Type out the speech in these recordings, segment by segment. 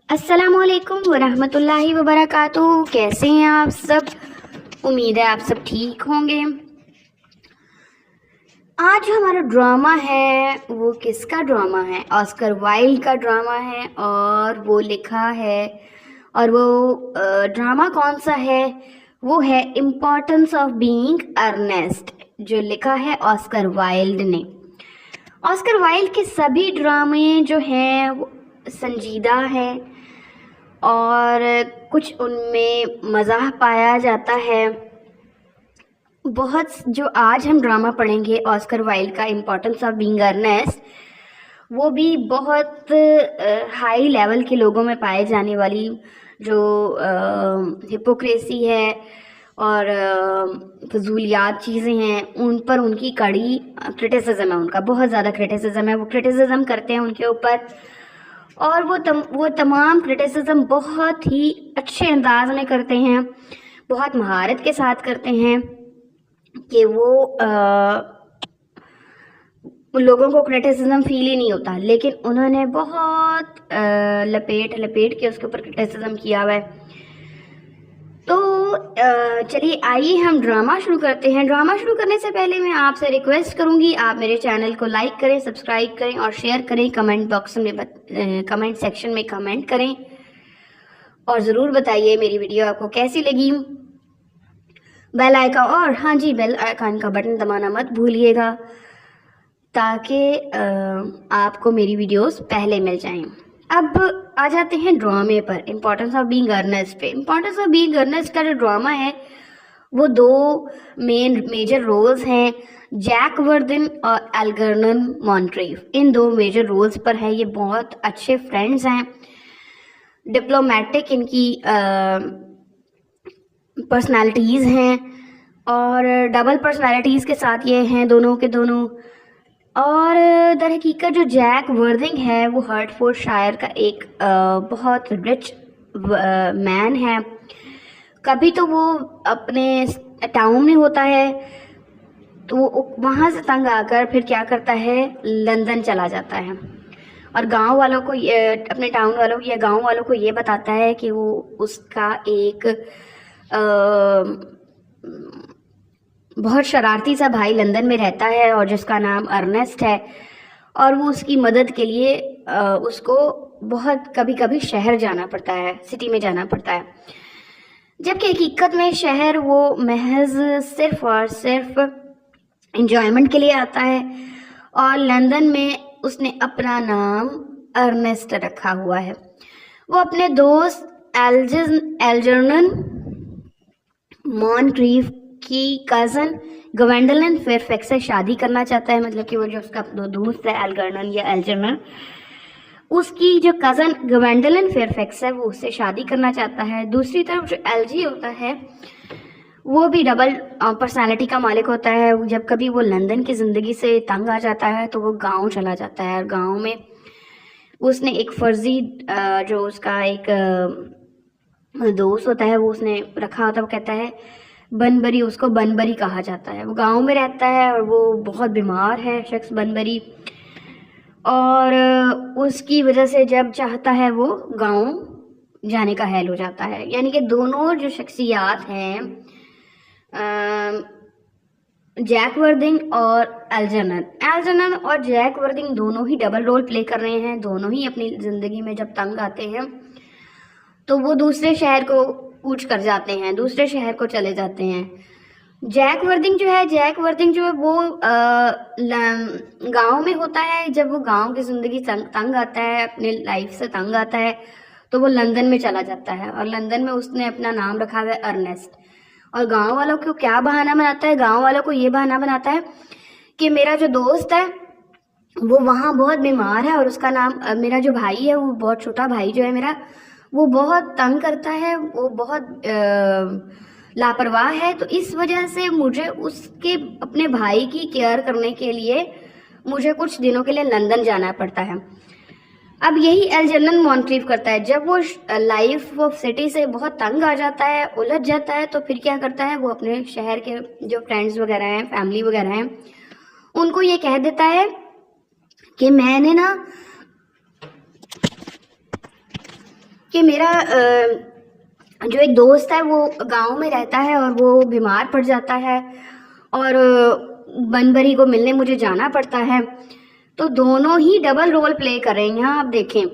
अस्सलामुअलैकुम वरहमतुल्लाहि वबरकातुहू। कैसे हैं आप सब? उम्मीद है आप सब ठीक होंगे। आज जो हमारा ड्रामा है वो किसका ड्रामा है? ऑस्कर वाइल्ड का ड्रामा है और वो लिखा है और वो ड्रामा कौन सा है? वो है इम्पोर्टेंस ऑफ बीइंग अर्नेस्ट, जो लिखा है ऑस्कर वाइल्ड ने। ऑस्कर वाइल्ड के सभी ड्रामे जो हैं वो संजीदा हैं और कुछ उनमें मज़ाह पाया जाता है। बहुत जो आज हम ड्रामा पढ़ेंगे ऑस्कर वाइल्ड का इम्पोर्टेंस ऑफ बीइंग अर्नेस्ट, वो भी बहुत हाई लेवल के लोगों में पाए जाने वाली जो हिपोक्रेसी है और फजूलियात चीज़ें हैं उन पर उनकी कड़ी क्रिटिसिज्म है। उनका बहुत ज़्यादा क्रिटिसिज्म है, वो क्रिटिसिज्म करते हैं उनके ऊपर और वो तमाम क्रिटिसिज्म बहुत ही अच्छे अंदाज में करते हैं, बहुत महारत के साथ करते हैं कि वो लोगों को क्रिटिसिज्म फील ही नहीं होता, लेकिन उन्होंने बहुत लपेट के उसके ऊपर क्रिटिसिज्म किया हुआ है। तो चलिए आइए हम ड्रामा शुरू करते हैं। ड्रामा शुरू करने से पहले मैं आपसे रिक्वेस्ट करूंगी आप मेरे चैनल को लाइक करें, सब्सक्राइब करें और शेयर करें। कमेंट बॉक्स में कमेंट सेक्शन में कमेंट करें और ज़रूर बताइए मेरी वीडियो आपको कैसी लगी। बेल आइकन और हाँ जी बेल आइकन का बटन दबाना मत भूलिएगा ताकि आपको मेरी वीडियोस पहले मिल जाएं। अब आ जाते हैं ड्रामे पर, इम्पोर्टेंस ऑफ बीइंग अर्नेस्ट पे। इम्पोर्टेंस ऑफ बीइंग अर्नेस्ट का जो ड्रामा है वो दो मेजर रोल्स हैं, जैक वर्दन और एल्जर्नन मॉन्ट्रीफ। इन दो मेजर रोल्स पर है। ये बहुत अच्छे फ्रेंड्स हैं, डिप्लोमेटिक इनकी पर्सनालिटीज़ हैं और डबल पर्सनालिटीज़ के साथ ये हैं दोनों के दोनों। और दर हकीकत जो जैक वर्दिंग है वो हर्टफोर्डशायर का एक बहुत रिच मैन है। कभी तो वो अपने टाउन में होता है तो वहाँ से तंग आकर फिर क्या करता है, लंदन चला जाता है और गांव वालों को अपने टाउन वालों को या गांव वालों को ये बताता है कि वो उसका एक बहुत शरारती सा भाई लंदन में रहता है और जिसका नाम अर्नेस्ट है और वो उसकी मदद के लिए उसको बहुत कभी कभी शहर जाना पड़ता है, सिटी में जाना पड़ता है, जबकि हकीकत में शहर वो महज सिर्फ और सिर्फ एंजॉयमेंट के लिए आता है और लंदन में उसने अपना नाम अर्नेस्ट रखा हुआ है। वो अपने दोस्त एल्जर्नन मॉन्ट्रीफ की कज़न ग्वेंडोलिन फेयरफैक्स से शादी करना चाहता है। मतलब कि वो जो उसका दोस्त है एल्जर्नन या एल्जर्नन, उसकी जो कज़न ग्वेंडोलिन फेयरफैक्स है वो उससे शादी करना चाहता है। दूसरी तरफ जो एलजी होता है वो भी डबल पर्सनालिटी का मालिक होता है। जब कभी वो लंदन की ज़िंदगी से तंग आ जाता है तो वो गांव चला जाता है और गांव में उसने एक फर्जी जो उसका एक दोस्त होता है वो उसने रखा होता है। वो कहता है बनबरी, उसको बनबरी कहा जाता है। वो गांव में रहता है और वो बहुत बीमार है शख्स बनबरी, और उसकी वजह से जब चाहता है वो गांव जाने का हैल हो जाता है। यानी कि दोनों जो शख्सियात हैं जैक वर्दिंग और एल्जर्नन और जैक वर्दिंग दोनों ही डबल रोल प्ले कर रहे हैं। दोनों ही अपनी ज़िंदगी में जब तंग आते हैं तो वो दूसरे शहर को कूच कर जाते हैं, दूसरे शहर को चले जाते हैं। जैक वर्दिंग जो है वो गांव में होता है। जब वो गांव की ज़िंदगी तंग आता है, अपने लाइफ से तंग आता है, तो वो लंदन में चला जाता है और लंदन में उसने अपना नाम रखा हुआ है अर्नेस्ट। और गांव वालों को क्या बहाना बनाता है? गांव वालों को ये बहाना बनाता है कि मेरा जो दोस्त है वो वहाँ बहुत बीमार है और उसका नाम, मेरा जो भाई है वो बहुत छोटा भाई जो है मेरा, वो बहुत तंग करता है, वो बहुत लापरवाह है, तो इस वजह से मुझे उसके अपने भाई की केयर करने के लिए मुझे कुछ दिनों के लिए लंदन जाना पड़ता है। अब यही एल्जर्नन मॉन्ट्रीफ करता है। जब वो लाइफ ऑफ सिटी से बहुत तंग आ जाता है, उलझ जाता है, तो फिर क्या करता है, वो अपने शहर के जो फ्रेंड्स वगैरह हैं, फैमिली वगैरह हैं, उनको ये कह देता है कि मैंने ना कि मेरा जो एक दोस्त है वो गांव में रहता है और वो बीमार पड़ जाता है और बनबरी को मिलने मुझे जाना पड़ता है। तो दोनों ही डबल रोल प्ले कर रहे हैं। यहाँ आप देखें,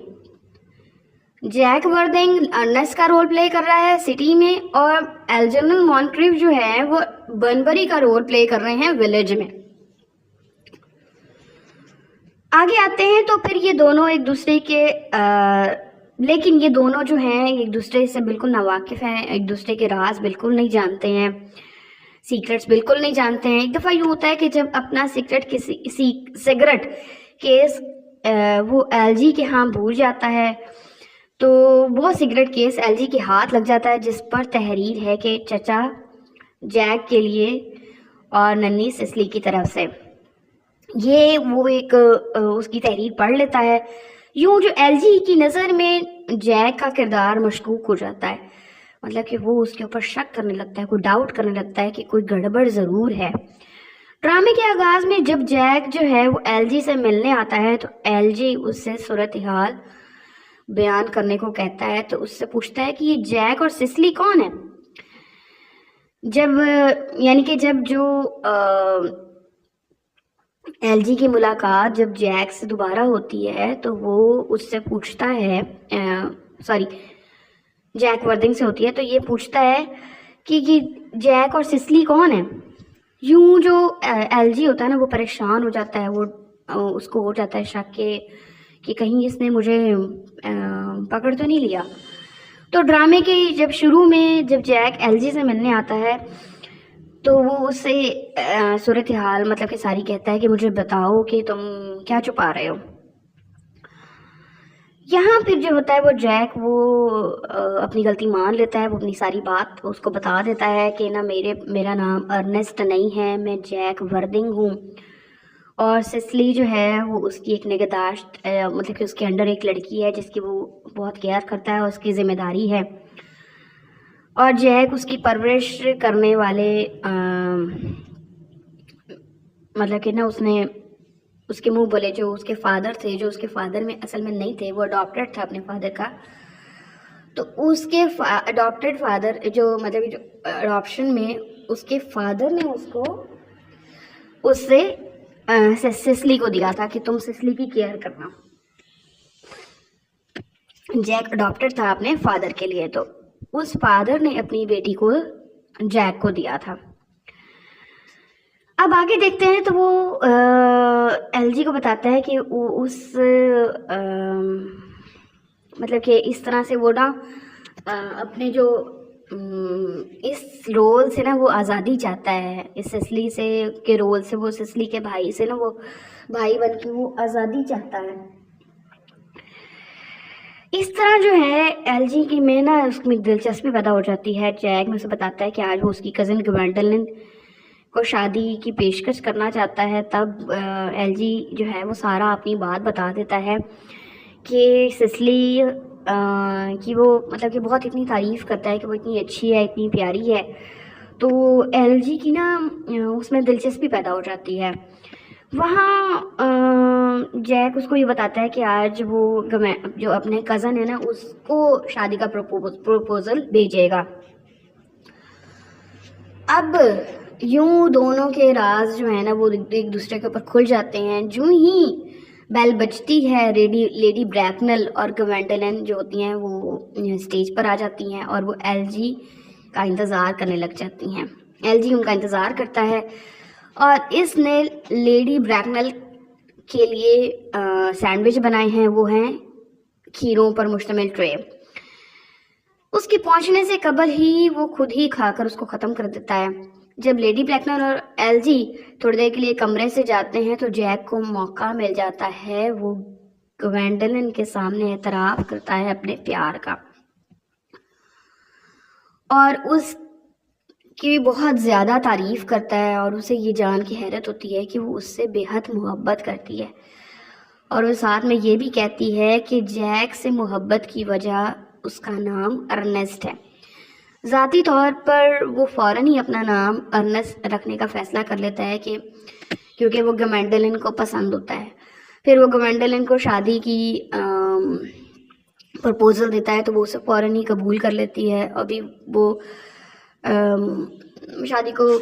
जैक वर्दिंग अर्नेस्ट का रोल प्ले कर रहा है सिटी में और एल्जेनल मॉन्ट्रीव जो है वो बनबरी का रोल प्ले कर रहे हैं विलेज में। आगे आते हैं तो फिर ये दोनों एक दूसरे के लेकिन ये दोनों जो हैं एक दूसरे से बिल्कुल नावाकिफ़ हैं, एक दूसरे के राज बिल्कुल नहीं जानते हैं, सीक्रेट्स बिल्कुल नहीं जानते हैं। एक दफ़ा यूँ होता है कि जब अपना सिगरेट केस वो एलजी के यहाँ भूल जाता है तो वो सिगरेट केस एलजी के हाथ लग जाता है, जिस पर तहरीर है कि चचा जैक के लिए और नन्ही सिसली की तरफ से। ये वो एक उसकी तहरीर पढ़ लेता है। यूं जो एलजी की नज़र में जैक का किरदार मशकूक हो जाता है, मतलब कि वो उसके ऊपर शक करने लगता है, कोई डाउट करने लगता है कि कोई गड़बड़ ज़रूर है। ड्रामे के आगाज़ में जब जैक जो है वो एलजी से मिलने आता है तो एलजी उससे सूरत हाल बयान करने को कहता है। तो उससे पूछता है कि ये जैक और सिसली कौन है। जब यानी कि जब जो एलजी की मुलाकात जब जैक से दोबारा होती है तो वो उससे पूछता है, जैक वर्दिंग से होती है तो ये पूछता है कि जैक और सिसली कौन है। यूं जो एलजी होता है ना वो परेशान हो जाता है, वो उसको हो जाता है शक कि कहीं इसने मुझे पकड़ तो नहीं लिया। तो ड्रामे के जब शुरू में जब जैक एलजी से मिलने आता है तो वो उससे सूरत हाल मतलब कि सारी कहता है कि मुझे बताओ कि तुम क्या छुपा रहे हो। यहाँ फिर जो होता है वो जैक वो अपनी गलती मान लेता है, वो अपनी सारी बात उसको बता देता है कि ना मेरा नाम अर्नेस्ट नहीं है, मैं जैक वर्दिंग हूँ और सिसली जो है वो उसकी एक निगहदाश्त मतलब कि उसके अंडर एक लड़की है जिसकी वो बहुत केयर करता है, उसकी जिम्मेदारी है और जैक उसकी परवरिश करने वाले मतलब कि ना उसने उसके मुंह बोले जो उसके फादर थे, जो उसके फादर में असल में नहीं थे, वो अडॉप्टेड था अपने फादर का। तो उसके अडॉप्टेड फादर जो मतलब जो अडॉप्शन में उसके फादर ने उसको उससे सिसली को दिया था कि तुम सिसली की केयर करना। जैक अडॉप्टेड था अपने फादर के लिए, तो उस फादर ने अपनी बेटी को जैक को दिया था। अब आगे देखते हैं तो वो एलजी को बताता है कि वो उस मतलब कि इस तरह से वो ना अपने जो इस रोल से ना वो आज़ादी चाहता है, इस सिसली से के रोल से, वो सिसली के भाई से ना वो भाई बन के वो आज़ादी चाहता है। इस तरह जो है एलजी की में ना उसमें दिलचस्पी पैदा हो जाती है। जैक में उसे बताता है कि आज वो उसकी कज़न ग्वेंडोलिन को शादी की पेशकश करना चाहता है। तब एलजी जो है वो सारा अपनी बात बता देता है कि सिसली कि वो मतलब कि बहुत इतनी तारीफ़ करता है कि वो इतनी अच्छी है, इतनी प्यारी है। तो एलजी की ना उसमें दिलचस्पी पैदा हो जाती है। वहाँ जैक उसको ये बताता है कि आज वो जो अपने कज़न है ना उसको शादी का प्रपोजल भेजेगा। अब यूं दोनों के राज जो है ना वो एक दूसरे के ऊपर खुल जाते हैं। जो ही बेल बजती है लेडी ब्रैकनल और ग्वेंडोलिन जो होती हैं वो स्टेज पर आ जाती हैं और वो एलजी का इंतज़ार करने लग जाती हैं। एलजी उनका इंतज़ार करता है और इसने लेडी ब्रैकनल के लिए सैंडविच बनाए हैं, वो हैं खीरों पर मुश्तमिल ट्रे। उसके पहुंचने से कबल ही वो खुद ही खाकर उसको ख़त्म कर देता है। जब लेडी ब्रैकनल और एलजी थोड़ी देर के लिए कमरे से जाते हैं तो जैक को मौका मिल जाता है, वो ग्वेंडोलिन के सामने एतराफ़ करता है अपने प्यार का और उस की बहुत ज़्यादा तारीफ़ करता है और उसे ये जान के हैरत होती है कि वो उससे बेहद मोहब्बत करती है। और वो साथ में ये भी कहती है कि जैक से मोहब्बत की वजह उसका नाम अर्नेस्ट है। ज़ाती तौर पर वो फ़ौरन ही अपना नाम अर्नेस्ट रखने का फ़ैसला कर लेता है कि क्योंकि वो ग्वेंडोलिन को पसंद होता है। फिर वो ग्वेंडोलिन को शादी की प्रपोजल देता है तो वो उसे फ़ौरन ही कबूल कर लेती है। अभी वो शादी को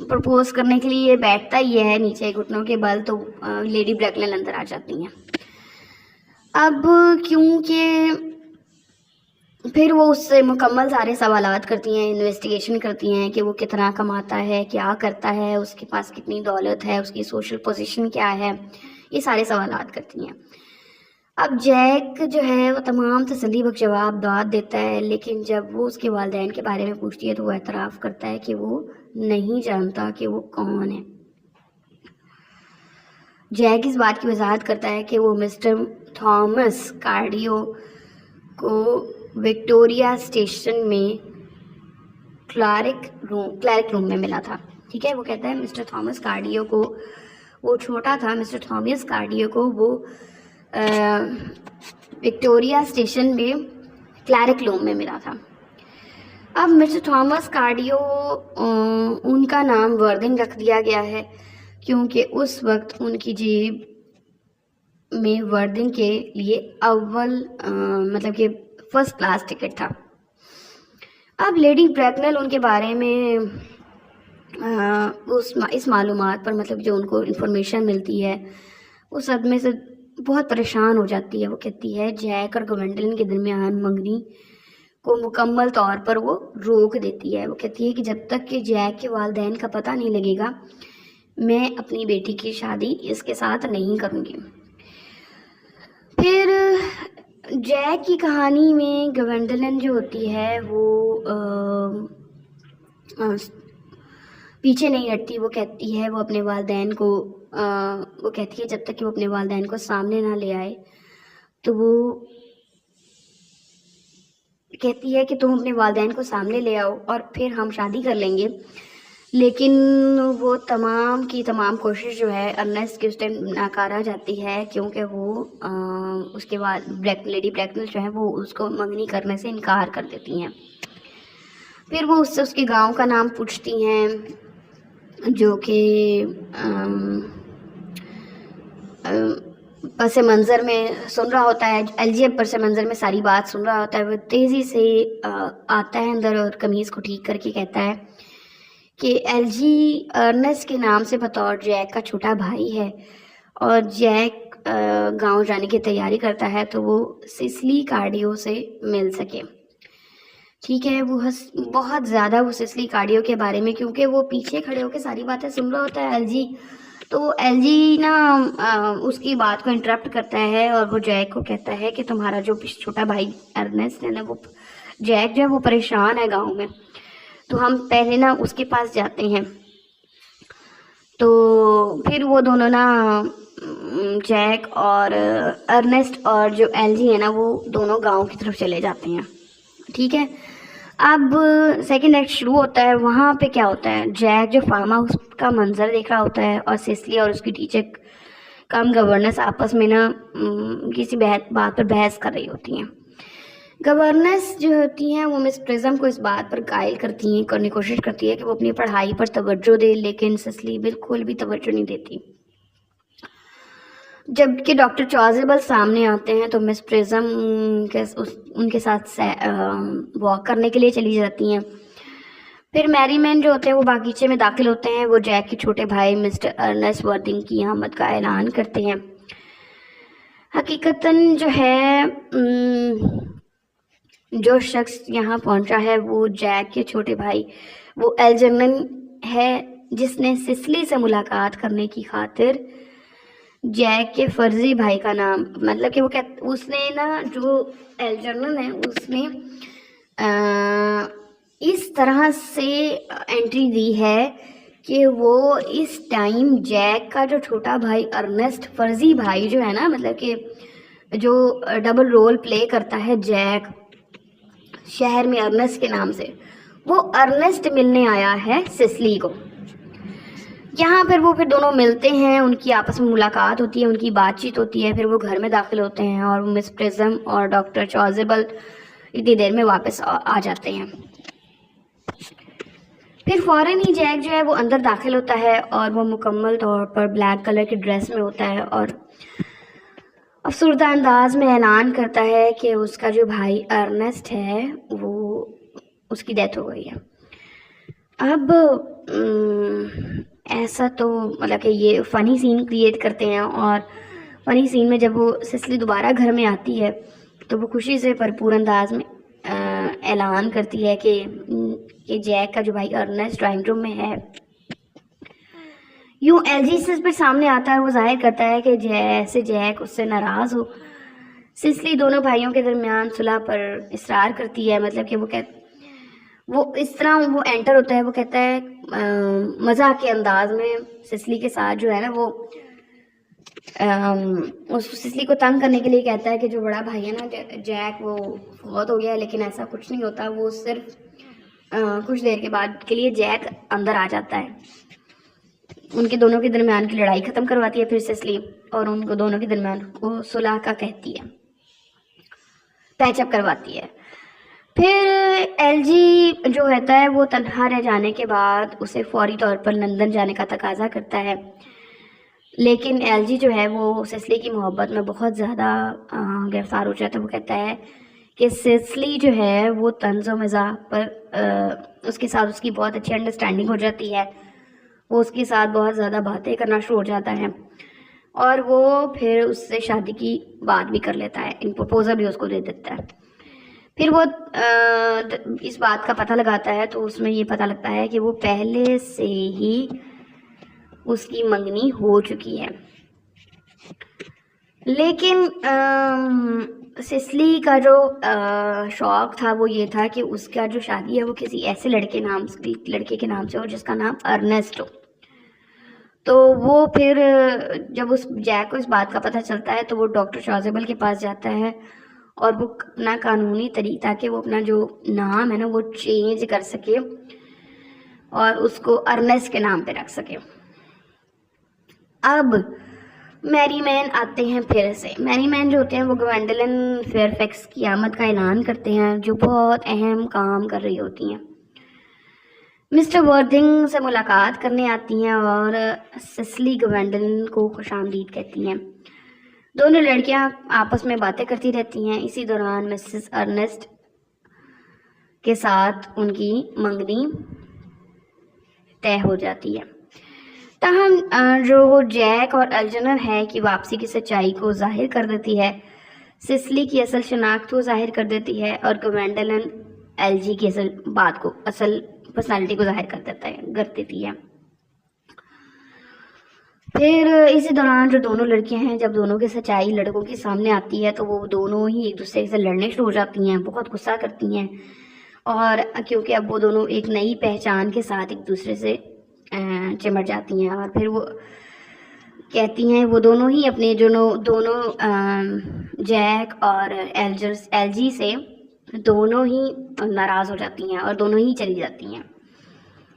प्रपोज करने के लिए बैठता ही है नीचे घुटनों के बल, तो लेडी ब्रैकनेल अंदर आ जाती हैं। अब क्योंकि फिर वो उससे मुकम्मल सारे सवालात करती हैं, इन्वेस्टिगेशन करती हैं कि वो कितना कमाता है, क्या करता है, उसके पास कितनी दौलत है, उसकी सोशल पोजीशन क्या है, ये सारे सवालात करती हैं। अब जैक जो है वो तमाम तसल्ली बख्श जवाब देता है, लेकिन जब वो उसके वालिदैन के बारे में पूछती है तो वो एतराफ़ करता है कि वो नहीं जानता कि वो कौन है। जैक इस बात की वजाहत करता है कि वो मिस्टर थॉमस कार्डियो को विक्टोरिया स्टेशन में क्लर्क रूम में मिला था। ठीक है, वो कहता है मिस्टर थॉमस कार्डियो को, वो छोटा था, मिस्टर थॉमस कार्डियो को वो विक्टोरिया स्टेशन में क्लर्क रूम में मिला था। अब मिस्टर थॉमस कार्डियो उनका नाम वर्दिन रख दिया गया है क्योंकि उस वक्त उनकी जेब में वर्दिन के लिए अव्वल मतलब कि फर्स्ट क्लास टिकट था। अब लेडी ब्रैकनेल उनके बारे में इस मालूमात पर, मतलब जो उनको इन्फॉर्मेशन मिलती है, उस सदमे से बहुत परेशान हो जाती है। वो कहती है जैक और गवेंडोलिन के दरमियान मंगनी को मुकम्मल तौर पर वो रोक देती है। वो कहती है कि जब तक कि जैक के वालिदैन का पता नहीं लगेगा मैं अपनी बेटी की शादी इसके साथ नहीं करूँगी। फिर जैक की कहानी में गवेंडोलिन जो होती है वो पीछे नहीं हटती। वो कहती है वो अपने वालिदैन को वो कहती है जब तक कि वो अपने वालिदैन को सामने ना ले आए, तो वो कहती है कि तुम अपने वालिदैन को सामने ले आओ और फिर हम शादी कर लेंगे। लेकिन वो तमाम की तमाम कोशिश जो है अर्नेस्ट की उस टाइम नाकारा जाती है क्योंकि वो उसके बाद लेडी ब्रैकनेल जो है वो उसको मंगनी करने से इनकार कर देती हैं। फिर वो उससे उसके गांव का नाम पूछती हैं जो कि पस मंज़र में सुन रहा होता है। एलजी पस मंज़र में सारी बात सुन रहा होता है। वो तेज़ी से आता है अंदर और कमीज़ को ठीक करके कहता है कि एलजी अर्नेस्ट के नाम से बतौर जैक का छोटा भाई है और जैक गांव जाने की तैयारी करता है तो वो सिसली कार्डियो से मिल सके। ठीक है, वो बहुत ज़्यादा वो सिसली कार्डियो के बारे में, क्योंकि वो पीछे खड़े होकर सारी बातें सुन रहा होता है एलजी, तो एलजी ना उसकी बात को इंटरप्ट करता है और वो जैक को कहता है कि तुम्हारा जो छोटा भाई अर्नेस्ट है ना, वो जैक जो है वो परेशान है गाँव में, तो हम पहले ना उसके पास जाते हैं। तो फिर वो दोनों ना जैक और अर्नेस्ट और जो एलजी है ना वो दोनों गांव की तरफ चले जाते हैं। ठीक है, अब सेकंड एक्ट शुरू होता है। वहाँ पे क्या होता है, जैक जो फार्म हाउस का मंजर देख रहा होता है और सिसली और उसकी टीचर कम गवर्नेंस आपस में ना किसी बात पर बहस कर रही होती हैं। गवर्नेंस जो होती हैं वो मिस प्रिज्म को इस बात पर कायल करने की कोशिश करती है कि वो अपनी पढ़ाई पर तवज्जो दे, लेकिन सिसली बिल्कुल भी तवज्जो नहीं देती। जबकि डॉक्टर चॉज़ेबल सामने आते हैं तो मिस प्रिज्म उनके साथ वॉक करने के लिए चली जाती हैं। फिर मैरीमैन जो होते हैं वो बागीचे में दाखिल होते हैं। वो जैक के छोटे भाई मिस्टर अर्नेस्ट वर्दिन की आमद का ऐलान करते हैं। हकीकतन जो है जो शख्स यहाँ पहुँचा है वो जैक के छोटे भाई वो एल्जर्नन है, जिसने सिसली से मुलाकात करने की खातिर जैक के फर्जी भाई का नाम, मतलब कि वो उसने ना जो एल्जर्नन है उसने इस तरह से एंट्री दी है कि वो इस टाइम जैक का जो छोटा भाई अर्नेस्ट फर्जी भाई जो है ना, मतलब कि जो डबल रोल प्ले करता है जैक शहर में अर्नेस्ट के नाम से, वो अर्नेस्ट मिलने आया है सिसली को। यहाँ पर वो फिर दोनों मिलते हैं, उनकी आपस में मुलाकात होती है, उनकी बातचीत होती है। फिर वो घर में दाखिल होते हैं और मिस प्रिज्म और डॉक्टर चॉज़ेबल इतनी देर में वापस आ जाते हैं। फिर फ़ौरन ही जैक जो है वो अंदर दाखिल होता है और वो मुकम्मल तौर पर ब्लैक कलर की ड्रेस में होता है अफसरदा अंदाज में ऐलान करता है कि उसका जो भाई अर्नेस्ट है वो उसकी डेथ हो गई है। अब ऐसा तो मतलब कि ये फ़नी सीन क्रिएट करते हैं, और फ़नी सीन में जब वो सिसली दोबारा घर में आती है तो वो खुशी से भरपूर अंदाज में ऐलान करती है कि जैक का जो भाई अर्नेस्ट ड्राइंग रूम में है। यूँ एलजी से पर सामने आता है और वो जाहिर करता है कि जैसे जैक उससे नाराज़ हो। सिसली दोनों भाइयों के दरमियान सुलह पर इसरार करती है, मतलब कि वो इस तरह वो एंटर होता है, वो कहता है मजाक के अंदाज में सिसली के साथ जो है ना वो उस सिसली को तंग करने के लिए कहता है कि जो बड़ा भाई है ना जैक वो फौत हो गया है, लेकिन ऐसा कुछ नहीं होता। वो सिर्फ कुछ देर के बाद के लिए जैक अंदर आ जाता है, उनके दोनों के दरमियान की लड़ाई ख़त्म करवाती है फिर सिसली, और उनको दोनों के दरमियान को सुलह का कहती है, पैचअप करवाती है। फिर एलजी जो रहता है वो तन्हा रह जाने के बाद उसे फौरी तौर पर लंदन जाने का तकाजा करता है, लेकिन एलजी जो है वो सिसली की मोहब्बत में बहुत ज़्यादा गिरफ्तार हो जाता है। वो कहता है कि सिसली जो है वो तंज़ व मज़ाह पर उसके साथ उसकी बहुत अच्छी अंडरस्टैंडिंग हो जाती है, वो उसके साथ बहुत ज़्यादा बातें करना शुरू हो जाता है, और वो फिर उससे शादी की बात भी कर लेता है, इन प्रपोजल भी उसको दे देता है। फिर वो इस बात का पता लगाता है तो उसमें ये पता लगता है कि वो पहले से ही उसकी मंगनी हो चुकी है। लेकिन सिसली का जो शौक था वो ये था कि उसका जो शादी है वो किसी ऐसे लड़के के नाम से हो जिसका नाम अर्नेस्ट हो। तो वो फिर जब उस जैक को इस बात का पता चलता है तो वो डॉक्टर शाज़ेबल के पास जाता है और वो अपना कानूनी तरीका ताकि वो अपना जो नाम है ना वो चेंज कर सके और उसको अर्नेस्ट के नाम पे रख सके। अब मैरीमैन आते हैं फिर से। मैरीमैन जो होते हैं वो ग्वेंडोलिन फेयरफैक्स की आमद का ऐलान करते हैं, जो बहुत अहम काम कर रही होती हैं। मिस्टर वर्थिंग से मुलाकात करने आती हैं और सिसली ग्वेंडोलिन को खुशामदीद कहती हैं। दोनों लड़कियां आपस में बातें करती रहती हैं। इसी दौरान मिसेस अर्नेस्ट के साथ उनकी मंगनी तय हो जाती है। ताहम जो जैक और अल्जनर है कि वापसी की सच्चाई को जाहिर कर देती है, सिसली की असल शनाख्त को जाहिर कर देती है, और ग्वेंडोलिन एलजी की असल पर्सनालिटी को जाहिर कर देती है। फिर इसी दौरान जो दोनों लड़कियां हैं, जब दोनों की सच्चाई लड़कों के सामने आती है तो वो दोनों ही एक दूसरे से लड़ने शुरू हो जाती हैं, बहुत गुस्सा करती हैं, और क्योंकि अब वो दोनों एक नई पहचान के साथ एक दूसरे से चिमट जाती हैं। और फिर वो कहती हैं, वो दोनों ही अपने दोनों जैक और एलजी से दोनों ही नाराज़ हो जाती हैं और दोनों ही चली जाती हैं,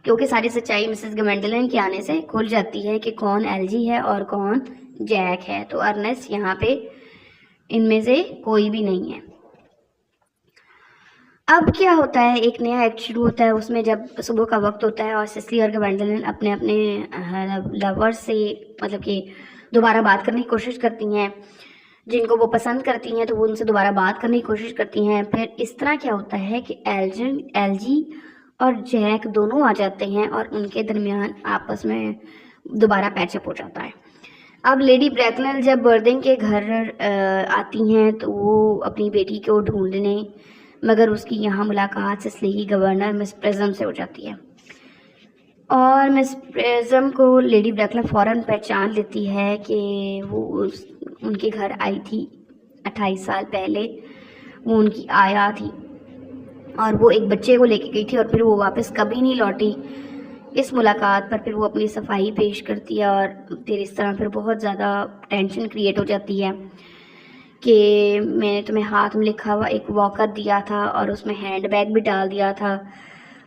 क्योंकि सारी सच्चाई मिसेस ग्वेंडोलिन के आने से खुल जाती है कि कौन एलजी है और कौन जैक है। तो अर्नेस्ट यहाँ पे इनमें से कोई भी नहीं है। अब क्या होता है, एक नया एक्ट शुरू होता है। उसमें जब सुबह का वक्त होता है और सिसली और ग्वेंडोलिन अपने अपने लवर से मतलब कि दोबारा बात करने की कोशिश करती हैं, जिनको वो पसंद करती हैं तो वो उनसे दोबारा बात करने की कोशिश करती हैं। फिर इस तरह क्या होता है कि एलजी और जैक दोनों आ जाते हैं और उनके दरमियान आपस में दोबारा पैचअप हो जाता है। अब लेडी ब्रैकनल जब बर्दिंग के घर आती हैं तो वो अपनी बेटी को ढूंढने, मगर उसकी यहाँ मुलाकात सिसली की गवर्नर मिस प्रिज्म से हो जाती है, और मिस प्रिज्म को लेडी ब्रैकनल फ़ौरन पहचान लेती है कि वो उनके घर आई थी 28 साल पहले। वो उनकी आया थी और वो एक बच्चे को लेके गई थी और फिर वो वापस कभी नहीं लौटी। इस मुलाकात पर फिर वो अपनी सफाई पेश करती है और फिर इस तरह फिर बहुत ज़्यादा टेंशन क्रिएट हो जाती है कि मैंने तुम्हें हाथ में लिखा हुआ एक वॉकर दिया था और उसमें हैंडबैग भी डाल दिया था।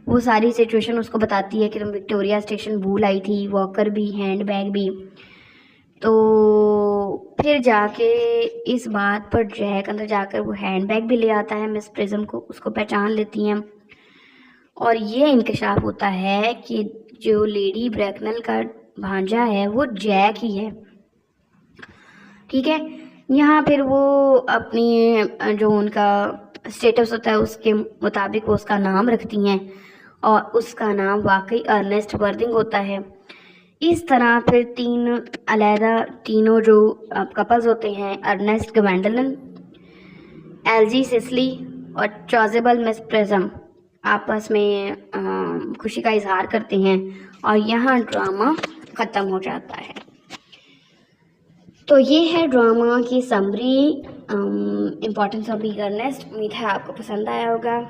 वो सारी सिचुएशन उसको बताती है कि तुम विक्टोरिया स्टेशन भूल आई थी, वॉकर भी हैंडबैग भी। तो फिर जाके इस बात पर जैक अंदर जाकर वो हैंडबैग भी ले आता है, मिस प्रिज्म को उसको पहचान लेती हैं, और ये इंकशाफ होता है कि जो लेडी ब्रैकनल का भांजा है वो जैक ही है। ठीक है, यहाँ फिर वो अपनी जो उनका स्टेटस होता है उसके मुताबिक वो उसका नाम रखती हैं और उसका नाम वाकई अर्नेस्ट वर्थिंग होता है। इस तरह फिर तीनों जो कपल्स होते हैं, अर्नेस्ट ग्वेंडोलिन, एलजी सिसली और चॉजेबल मिस प्रिज्म, आपस में खुशी का इजहार करते हैं और यहाँ ड्रामा ख़त्म हो जाता है। तो ये है ड्रामा की summary, importance of being earnest. उम्मीद है आपको पसंद आया होगा।